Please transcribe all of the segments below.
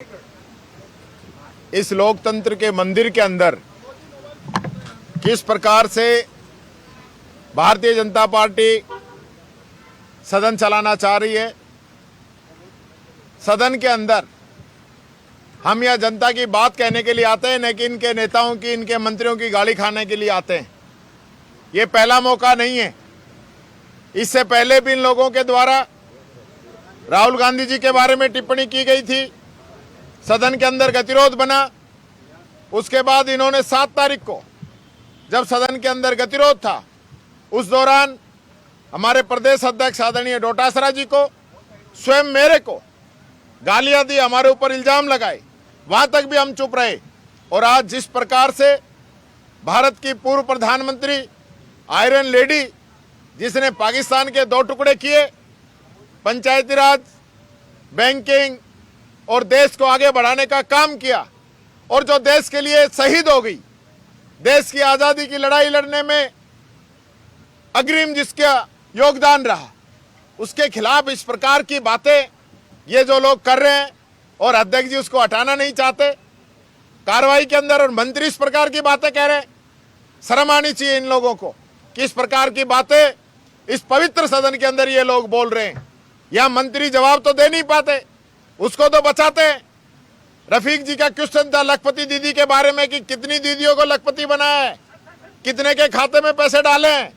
इस लोकतंत्र के मंदिर के अंदर किस प्रकार से भारतीय जनता पार्टी सदन चलाना चाह रही है। सदन के अंदर हम यह जनता की बात कहने के लिए आते हैं, न कि इनके नेताओं की, इनके मंत्रियों की गाली खाने के लिए आते हैं। ये पहला मौका नहीं है। इससे पहले भी इन लोगों के द्वारा राहुल गांधी जी के बारे में टिप्पणी की गई थी, सदन के अंदर गतिरोध बना। उसके बाद इन्होंने 7 तारीख को जब सदन के अंदर गतिरोध था, उस दौरान हमारे प्रदेश अध्यक्ष आदरणीय डोटासरा जी को, स्वयं मेरे को गालियां दी, हमारे ऊपर इल्जाम लगाए। वहां तक भी हम चुप रहे। और आज जिस प्रकार से भारत की पूर्व प्रधानमंत्री आयरन लेडी, जिसने पाकिस्तान के 2 टुकड़े किए, पंचायती राज, बैंकिंग और देश को आगे बढ़ाने का काम किया, और जो देश के लिए शहीद हो गई, देश की आजादी की लड़ाई लड़ने में अग्रिम जिसका योगदान रहा, उसके खिलाफ इस प्रकार की बातें ये जो लोग कर रहे हैं, और अध्यक्ष जी उसको हटाना नहीं चाहते कार्रवाई के अंदर, और मंत्री इस प्रकार की बातें कह रहे हैं। शर्म आनी चाहिए इन लोगों को कि इस प्रकार की बातें इस पवित्र सदन के अंदर ये लोग बोल रहे हैं। यह मंत्री जवाब तो दे नहीं पाते, उसको तो बचाते हैं। रफीक जी का क्वेश्चन था लखपति दीदी के बारे में कि कितनी दीदियों को लखपति बनाया है, कितने के खाते में पैसे डाले हैं,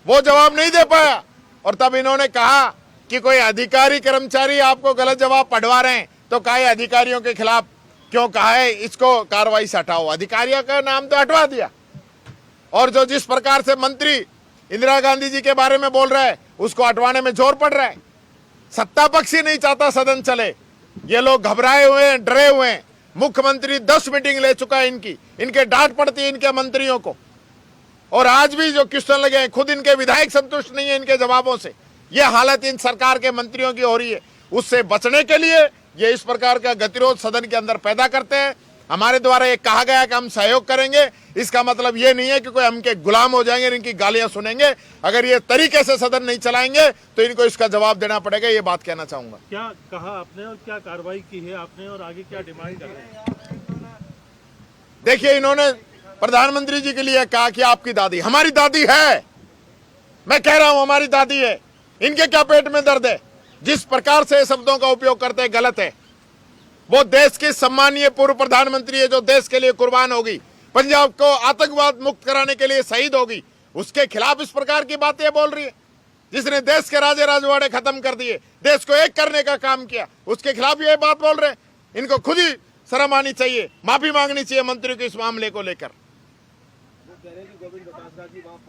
वो जवाब नहीं दे पाया। और तब इन्होंने कहा कि कोई अधिकारी कर्मचारी आपको गलत जवाब पढ़वा रहे हैं, तो कहा अधिकारियों के खिलाफ क्यों कहा है, इसको कार्रवाई से हटाओ। अधिकारियों का नाम तो हटवा दिया। और जो जिस प्रकार से मंत्री इंदिरा गांधी जी के बारे में बोल रहा है, उसको हटवाने में जोर पड़ रहा है। सत्ता पक्ष ही नहीं चाहता सदन चले। ये लोग घबराए हुए हैं, डरे हुए हैं। मुख्यमंत्री 10 मीटिंग ले चुका है इनकी, इनके डांट पड़ती है इनके मंत्रियों को। और आज भी जो क्वेश्चन लगे हैं, खुद इनके विधायक संतुष्ट नहीं है इनके जवाबों से। ये हालत इन सरकार के मंत्रियों की हो रही है। उससे बचने के लिए ये इस प्रकार का गतिरोध सदन के अंदर पैदा करते हैं। हमारे द्वारा ये कहा गया कि हम सहयोग करेंगे, इसका मतलब ये नहीं है कि कोई हम के गुलाम हो जाएंगे, इनकी गालियां सुनेंगे। अगर ये तरीके से सदन नहीं चलाएंगे तो इनको इसका जवाब देना पड़ेगा। ये बात कहना चाहूंगा। क्या कहा आपने और क्या कार्रवाई की है आपने, और आगे क्या डिमांड कर रहे हैं? देखिए, इन्होंने प्रधानमंत्री जी के लिए कहा कि आपकी दादी, हमारी दादी है। मैं कह रहा हूं हमारी दादी है। इनके क्या पेट में दर्द है? जिस प्रकार से शब्दों का उपयोग करते हैं गलत है। वो देश की सम्मानीय पूर्व प्रधानमंत्री है जो देश के लिए कुर्बान होगी, पंजाब को आतंकवाद मुक्त कराने के लिए शहीद होगी। उसके खिलाफ इस प्रकार की बातें बोल रही है, जिसने देश के राजे राजवाड़े खत्म कर दिए, देश को एक करने का काम किया, उसके खिलाफ ये बात बोल रहे हैं। इनको खुद ही शर्म आनी चाहिए, माफी मांगनी चाहिए मंत्री को इस मामले को लेकर।